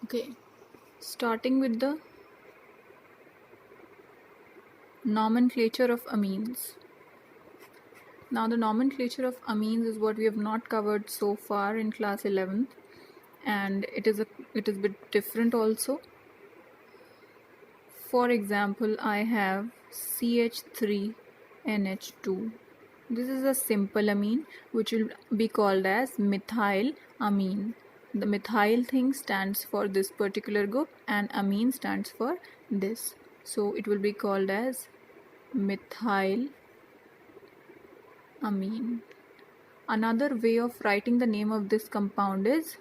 Okay, starting with the nomenclature of amines. Now the nomenclature of amines is what we have not covered so far in class 11th, and it is a bit different also. For example, I have CH3NH2. This is a simple amine which will be called as methyl amine. The methyl thing stands for this particular group and amine stands for this. So it will be called as methyl amine. Another way of writing the name of this compound is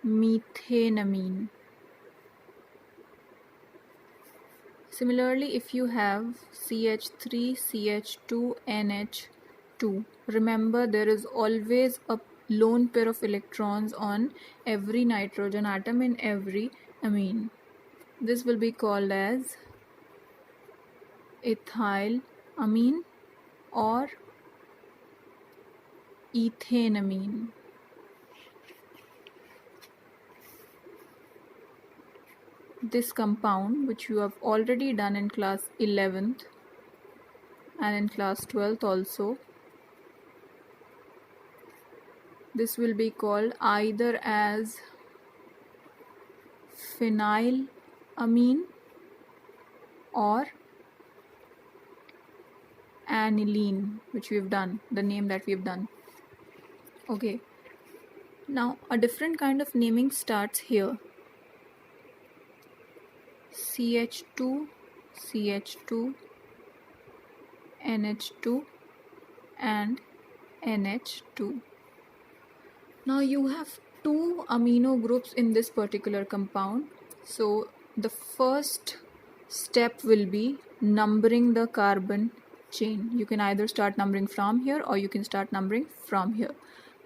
methanamine. Similarly, if you have CH3CH2NH2, remember there is always a lone pair of electrons on every nitrogen atom in every amine. This will be called as ethyl amine or ethanamine. This compound, which you have already done in class 11th and in class 12th also, this will be called either as phenylamine or aniline, which we have done, the name that we have done. Okay, now a different kind of naming starts here. CH2, CH2, NH2 and NH2. Now you have two amino groups in this particular compound. So the first step will be numbering the carbon chain. You can either start numbering from here or you can start numbering from here.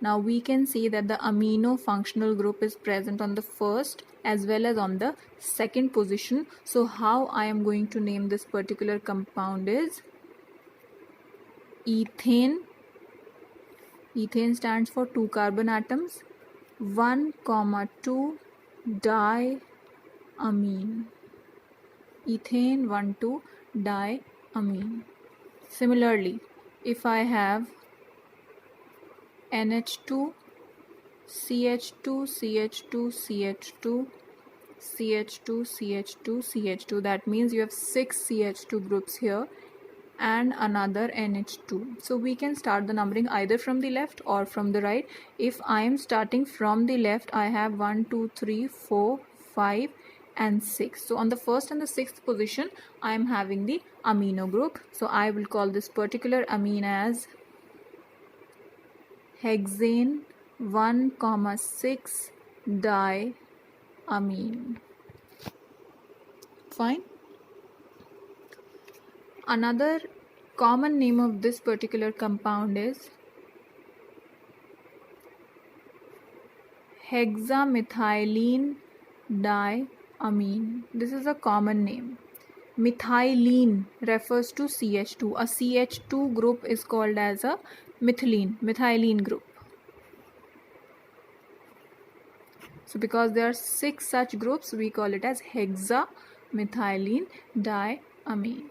Now we can see that the amino functional group is present on the first as well as on the second position. So how I am going to name this particular compound is ethane. Ethane stands for 2 carbon atoms, 1,2 diamine. Ethane 1,2 diamine. Similarly, if I have NH2, CH2, CH2, CH2, CH2, CH2, CH2, that means you have 6 CH2 groups here and another NH2. So we can start the numbering either from the left or from the right. If I am starting from the left, I have 1, 2, 3, 4, 5 and 6. So on the first and the sixth position, I am having the amino group. So I will call this particular amine as hexane 1,6 diamine. Fine. Another common name of this particular compound is hexamethylene diamine. This is a common name. Methylene refers to CH2. A CH2 group is called as a methylene group. So because there are 6 such groups, we call it as hexamethylene diamine.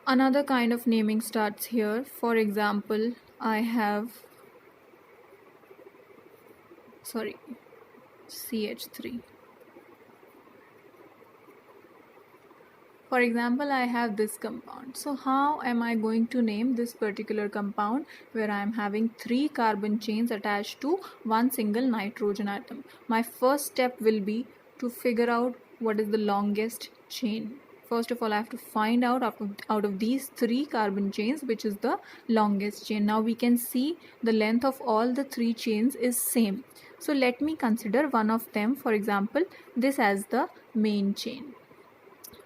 Another kind of naming starts here. For example, I have CH3. For example, I have this compound. So how am I going to name this particular compound where I am having 3 carbon chains attached to one single nitrogen atom? My first step will be to figure out what is the longest chain. First of all, I have to find out out of these 3 carbon chains which is the longest chain. Now we can see the length of all the 3 chains is same. So let me consider one of them, for example, this as the main chain,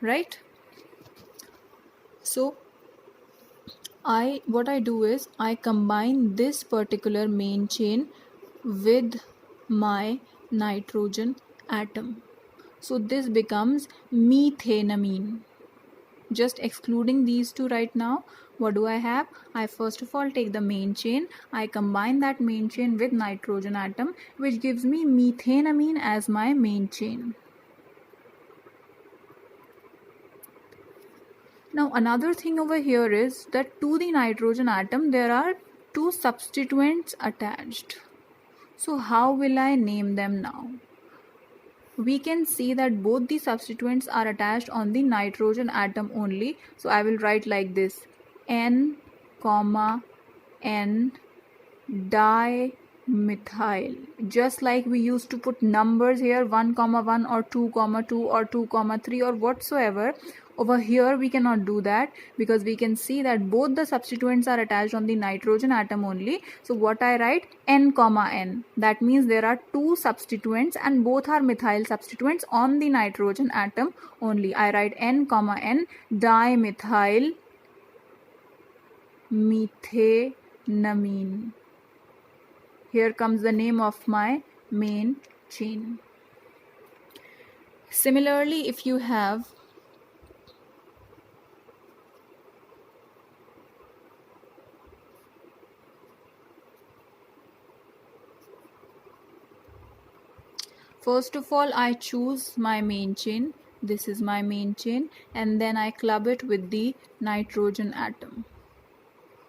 right? So what I do is I combine this particular main chain with my nitrogen atom. So this becomes methanamine. Just excluding these two right now, What do I have? I first of all take the main chain, I combine that main chain with nitrogen atom, which gives me methanamine as my main chain. Now another thing over here is that to the nitrogen atom there are two substituents attached. So how will I name them now? We can see that both the substituents are attached on the nitrogen atom only. So I will write like this: N, N dimethyl. Just like we used to put numbers here, 1, 1 or 2, 2 or 2, 3 or whatsoever. Over here we cannot do that because we can see that both the substituents are attached on the nitrogen atom only. So what I write? N, N. That means there are two substituents and both are methyl substituents on the nitrogen atom only. I write N, N dimethyl methanamine. Here comes the name of my main chain. Similarly, if you have first of all, I choose my main chain. This is my main chain, and then I club it with the nitrogen atom.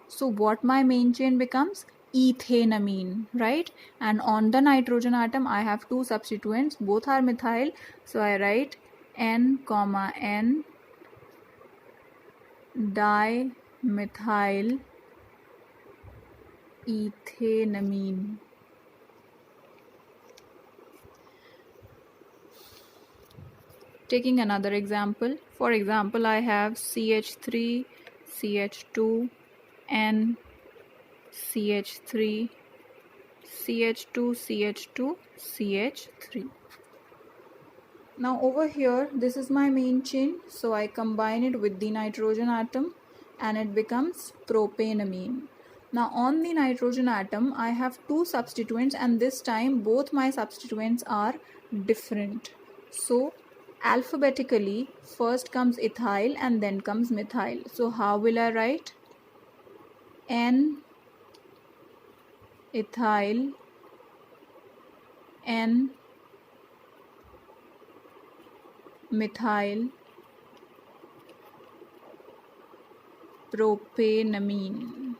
So what my main chain becomes? Ethanamine, right? And on the nitrogen atom I have two substituents, both are methyl, so I write N, N dimethyl ethanamine. Taking another example, for example, I have CH3, CH2, N, CH3, CH2, CH2, CH3. Now over here, this is my main chain, so I combine it with the nitrogen atom and it becomes propanamine. Now on the nitrogen atom, I have two substituents and this time both my substituents are different. So alphabetically, first comes ethyl and then comes methyl. So how will I write? N ethyl, N methyl propanamine.